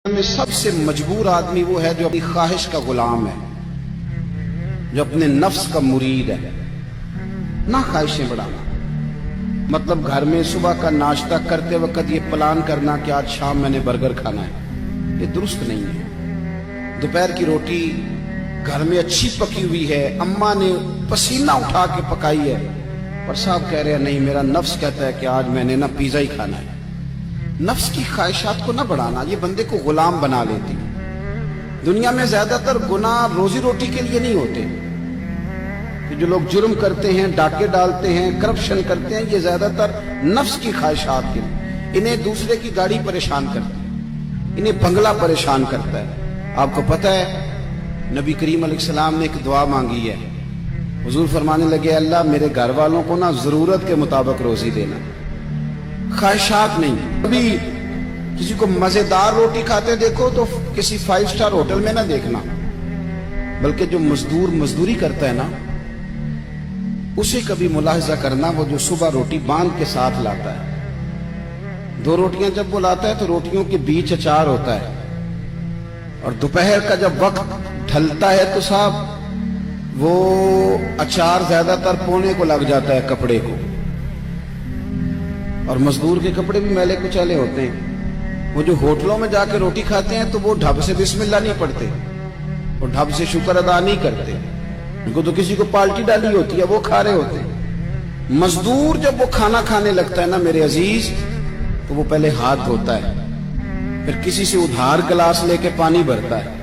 میں سب سے مجبور آدمی وہ ہے جو اپنی خواہش کا غلام ہے، جو اپنے نفس کا مرید ہے۔ نہ خواہشیں بڑھانا، مطلب گھر میں صبح کا ناشتہ کرتے وقت یہ پلان کرنا کہ آج شام میں نے برگر کھانا ہے، یہ درست نہیں ہے۔ دوپہر کی روٹی گھر میں اچھی پکی ہوئی ہے، اماں نے پسینہ اٹھا کے پکائی ہے، پر صاحب کہہ رہے ہیں نہیں، میرا نفس کہتا ہے کہ آج میں نے پیزا ہی کھانا ہے۔ نفس کی خواہشات کو نہ بڑھانا، یہ بندے کو غلام بنا لیتی۔ دنیا میں زیادہ تر گناہ روزی روٹی کے لیے نہیں ہوتے، کہ جو لوگ جرم کرتے ہیں، ڈاکے ڈالتے ہیں، کرپشن کرتے ہیں، یہ زیادہ تر نفس کی خواہشات کے لیے۔ انہیں دوسرے کی گاڑی پریشان کرتی ہے، انہیں بنگلہ پریشان کرتا ہے۔ آپ کو پتہ ہے نبی کریم علیہ السلام نے ایک دعا مانگی ہے، حضور فرمانے لگے اللہ میرے گھر والوں کو ضرورت کے مطابق روزی دینا، خواہشات نہیں۔ کبھی کسی کو مزیدار روٹی کھاتے دیکھو تو کسی 5 سٹار ہوٹل میں نہ دیکھنا، بلکہ جو مزدوری کرتا ہے نا، اسے کبھی ملاحظہ کرنا، وہ جو صبح روٹی باندھ کے ساتھ لاتا ہے۔ 2 روٹیاں جب وہ لاتا ہے تو روٹیوں کے بیچ اچار ہوتا ہے، اور دوپہر کا جب وقت ڈھلتا ہے تو صاحب وہ اچار زیادہ تر پونے کو لگ جاتا ہے کپڑے کو، اور مزدور کے کپڑے بھی میلے کچیلے ہوتے ہیں۔ وہ جو ہوٹلوں میں جا کے روٹی کھاتے ہیں تو وہ ڈھب سے بسم اللہ نہیں پڑھتے، وہ ڈھب سے شکر ادا نہیں کرتے، ان کو تو کسی کو پالٹی ڈالی ہوتی ہے، وہ کھا رہے ہوتے ہیں۔ مزدور جب وہ کھانا کھانے لگتا ہے نا میرے عزیز، تو وہ پہلے ہاتھ دھوتا ہے، پھر کسی سے ادھار گلاس لے کے پانی بھرتا ہے،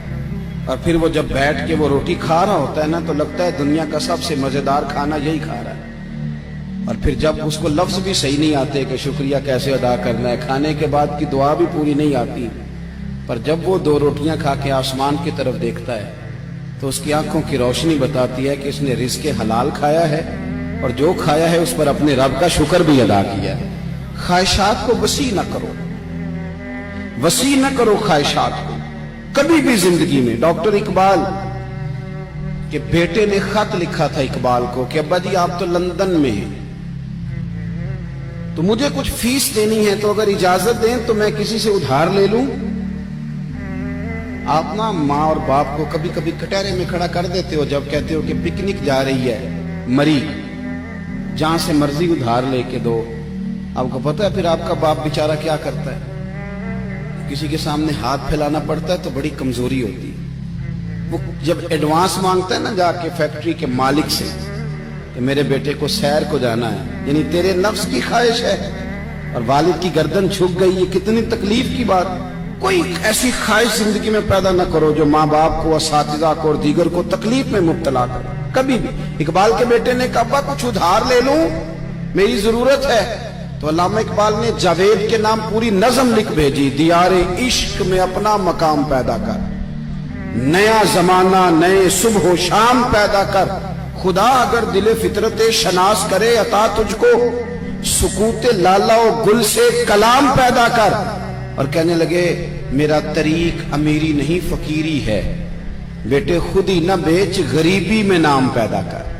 اور پھر وہ جب بیٹھ کے وہ روٹی کھا رہا ہوتا ہے نا تو لگتا ہے دنیا کا سب سے مزیدار کھانا یہی کھا رہا ہے۔ اور پھر جب اس کو لفظ بھی صحیح نہیں آتے کہ شکریہ کیسے ادا کرنا ہے، کھانے کے بعد کی دعا بھی پوری نہیں آتی، پر جب وہ 2 روٹیاں کھا کے آسمان کی طرف دیکھتا ہے تو اس کی آنکھوں کی روشنی بتاتی ہے کہ اس نے رزق حلال کھایا ہے، اور جو کھایا ہے اس پر اپنے رب کا شکر بھی ادا کیا ہے۔ خواہشات کو وسیع نہ کرو، وسیع نہ کرو خواہشات کو کبھی بھی زندگی میں۔ ڈاکٹر اقبال کے بیٹے نے خط لکھا تھا اقبال کو کہ ابا جی آپ تو لندن میں ہیں، تو مجھے کچھ فیس دینی ہے، تو اگر اجازت دیں تو میں کسی سے ادھار لے لوں۔ آپ نا ماں اور باپ کو کبھی کبھی کٹہرے میں کھڑا کر دیتے ہو جب کہتے ہو کہ پکنک جا رہی ہے مری، جہاں سے مرضی ادھار لے کے دو۔ آپ کو پتہ ہے پھر آپ کا باپ بیچارہ کیا کرتا ہے؟ کسی کے سامنے ہاتھ پھیلانا پڑتا ہے تو بڑی کمزوری ہوتی ہے۔ وہ جب ایڈوانس مانگتا ہے نا جا کے فیکٹری کے مالک سے کہ میرے بیٹے کو سیر کو جانا ہے، یعنی تیرے نفس کی خواہش ہے، اور والد کی گردن جھک گئی، یہ کتنی تکلیف کی بات۔ کوئی ایسی خواہش زندگی میں پیدا نہ کرو جو ماں باپ کو، اساتذہ کو اور دیگر کو تکلیف میں مبتلا کرے کبھی بھی۔ اقبال کے بیٹے نے کہا ابا کچھ ادھار لے لوں، میری ضرورت ہے۔ تو علامہ اقبال نے جاوید کے نام پوری نظم لکھ بھیجی، دیار عشق میں اپنا مقام پیدا کر، نیا زمانہ نئے صبح و شام پیدا کر، خدا اگر دل فطرت شناس کرے عطا تجھ کو، سکوت لالا و گل سے کلام پیدا کر۔ اور کہنے لگے میرا طریق امیری نہیں فقیری ہے، بیٹے خود ہی نہ بیچ غریبی میں نام پیدا کر۔